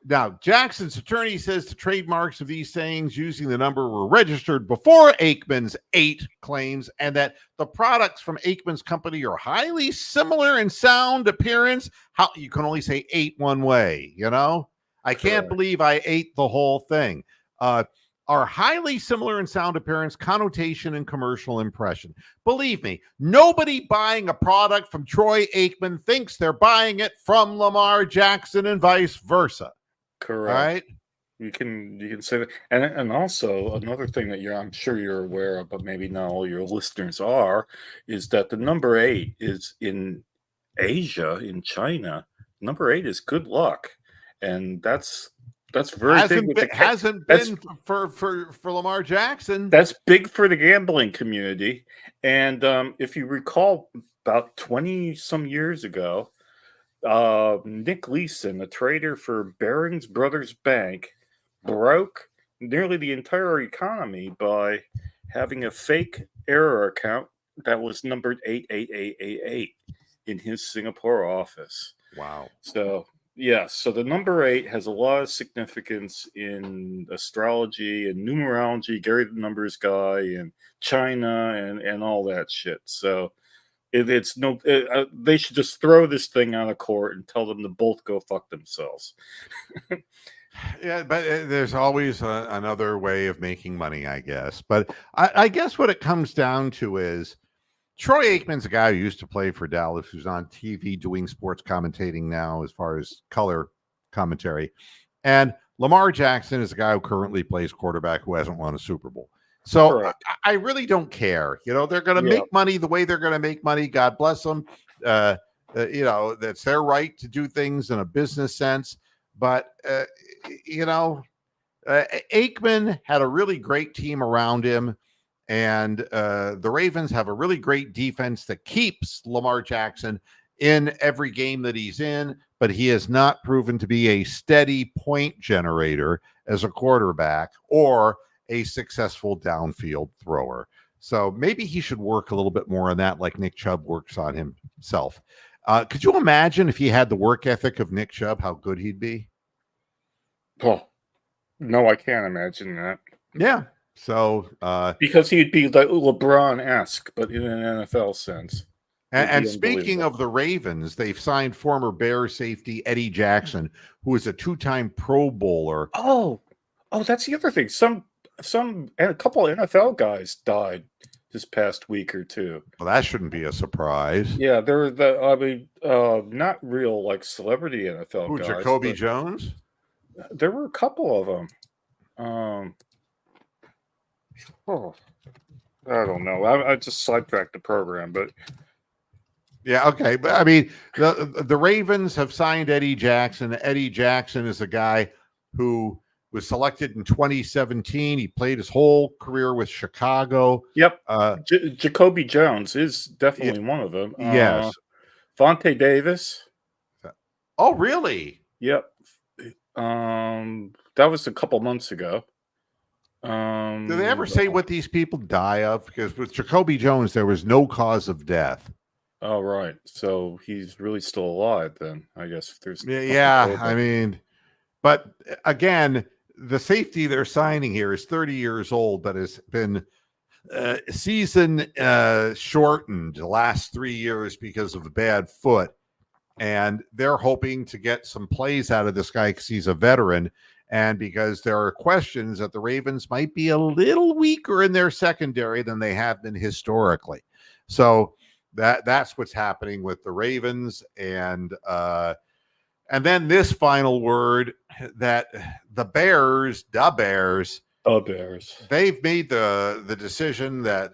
Now, Jackson's attorney says the trademarks of these sayings using the number were registered before Aikman's 8 claims, and that the products from Aikman's company are highly similar in sound, appearance. How you can only say 8 one way, I can't believe I ate the whole thing. Are highly similar in sound, appearance, connotation, and commercial impression. Believe me, nobody buying a product from Troy Aikman thinks they're buying it from Lamar Jackson and vice versa. Correct. Right? You can say that. And also another thing that I'm sure you're aware of, but maybe not all your listeners are, is that the number 8 is in Asia, in China. Number 8 is good luck. And that's very big. Hasn't been for Lamar Jackson. That's big for the gambling community. And if you recall, about 20 some years ago, Nick Leeson, a trader for Barings Brothers Bank, broke nearly the entire economy by having a fake error account that was numbered 88888 in his Singapore office. Wow. So yes, so the number 8 has a lot of significance in astrology and numerology, Gary the Numbers guy, and China and all that shit. So they should just throw this thing out of court and tell them to both go fuck themselves. Yeah, but there's always another way of making money, I guess. But I guess what it comes down to is Troy Aikman's a guy who used to play for Dallas, who's on TV doing sports commentating now as far as color commentary. And Lamar Jackson is a guy who currently plays quarterback who hasn't won a Super Bowl. So I really don't care. They're going to make money the way they're going to make money. God bless them. That's their right to do things in a business sense. But, Aikman had a really great team around him. And the Ravens have a really great defense that keeps Lamar Jackson in every game that he's in. but he has not proven to be a steady point generator as a quarterback or a successful downfield thrower. So maybe he should work a little bit more on that, like Nick Chubb works on himself. Could you imagine if he had the work ethic of Nick Chubb, how good he'd be? Oh, no, I can't imagine that. Yeah. So, because he'd be like LeBron-esque, but in an NFL sense. and speaking of the Ravens, they've signed former Bears safety Eddie Jackson, who is a 2-time Pro Bowler. Oh, that's the other thing. A couple of NFL guys died this past week or two. Well, that shouldn't be a surprise. Yeah, they're not real like celebrity NFL guys. Jacoby Jones? There were a couple of them. I don't know. I just sidetracked the program, but yeah, okay. But I mean, the Ravens have signed Eddie Jackson. Eddie Jackson is a guy who was selected in 2017. He played his whole career with Chicago. Yep. Jacoby Jones is definitely one of them. Yes. Vontae Davis. Oh, really? Yep. That was a couple months ago. Do they ever say what these people die of? Because with Jacoby Jones, there was no cause of death. Oh, right. So he's really still alive then, I guess. There's yeah. I mean, but again, the safety they're signing here is 30 years old, but has been season shortened the last 3 years because of a bad foot. And they're hoping to get some plays out of this guy because he's a veteran. And because there are questions that the Ravens might be a little weaker in their secondary than they have been historically. So that's what's happening with the Ravens. And then this final word that the Bears, they've made the decision that,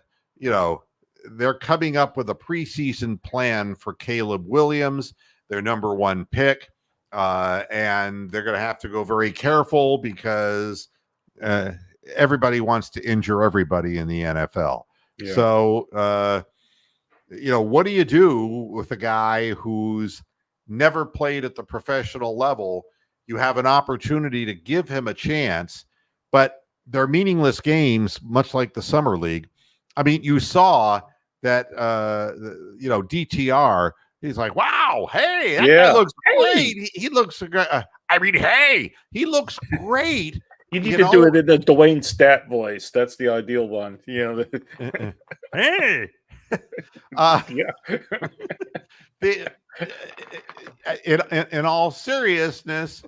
they're coming up with a preseason plan for Caleb Williams, their number 1 pick. And they're going to have to go very careful because everybody wants to injure everybody in the NFL. Yeah. So, what do you do with a guy who's never played at the professional level? You have an opportunity to give him a chance, but they're meaningless games, much like the summer league. I mean, you saw that, DTR, he's like, wow, hey, that guy looks great. He looks great. He looks great. You need to do it in the Dwayne Stat voice. That's the ideal one. Hey. In all seriousness,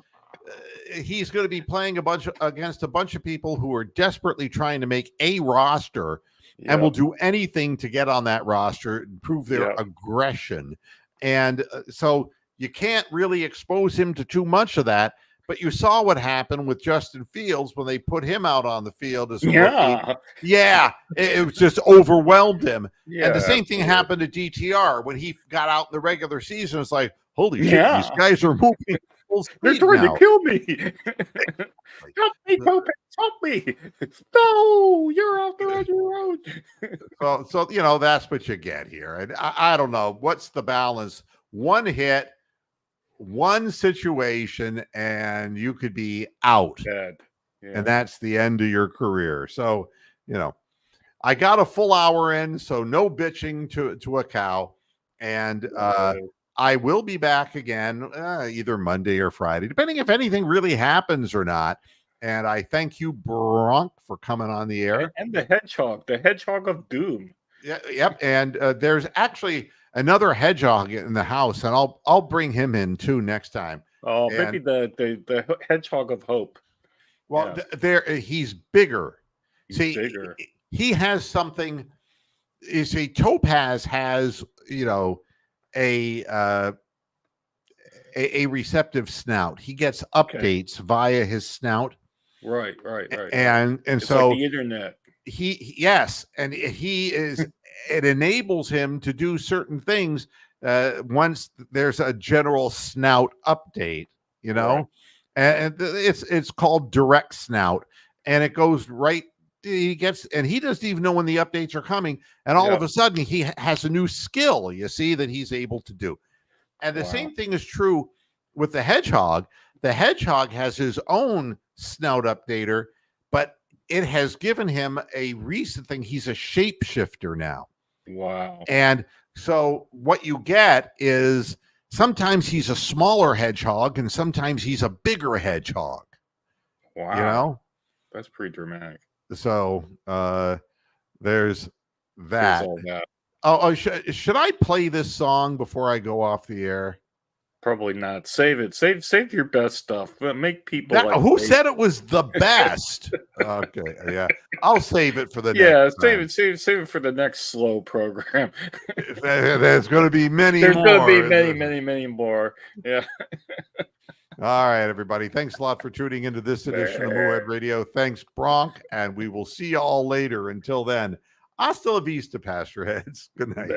he's going to be playing against a bunch of people who are desperately trying to make a roster and will do anything to get on that roster and prove their aggression. And so you can't really expose him to too much of that. But you saw what happened with Justin Fields when they put him out on the field as a rookie. Yeah, it just overwhelmed him. Yeah, and the same thing happened to DTR when he got out in the regular season. It's like, holy shit, these guys are moving full speed. They're trying to kill me. Help me, Popeye, help me. No, you're out there on your own. So that's what you get here. And I don't know. What's the balance? One hit, one situation, and you could be out. And that's the end of your career. So, I got a full hour in, so no bitching to a cow. And I will be back again either Monday or Friday, depending if anything really happens or not. And I thank you, Bronk, for coming on the air. And the hedgehog of doom. Yeah, yep. And there's actually another hedgehog in the house, and I'll bring him in too next time. Oh, maybe the hedgehog of hope. Well, he's bigger. He's bigger. He has something. You see, Topaz has a receptive snout. He gets updates via his snout. Right. And it's so like the internet. And he is. It enables him to do certain things once there's a general snout update, right. And it's called direct snout, and it goes right. He doesn't even know when the updates are coming, and all of a sudden he has a new skill. You see that he's able to do, and the same thing is true with the hedgehog has his own snout updater, but it has given him a recent thing. He's a shapeshifter now. Wow. And so what you get is sometimes he's a smaller hedgehog and sometimes he's a bigger hedgehog. Wow. You know? That's pretty dramatic. So there's that. There's all that. Should I play this song before I go off the air? Probably not. Save it. Save your best stuff. But make people Who said it was the best? Okay, yeah. I'll save it for the next time. save it for the next slow program. There's going to be many There's more. going to be many more. Yeah. All right, everybody. Thanks a lot for tuning into this edition of Moohead Radio. Thanks, Bronk, and we will see you all later. Until then, hasta la vista, Pasture Heads. Good night.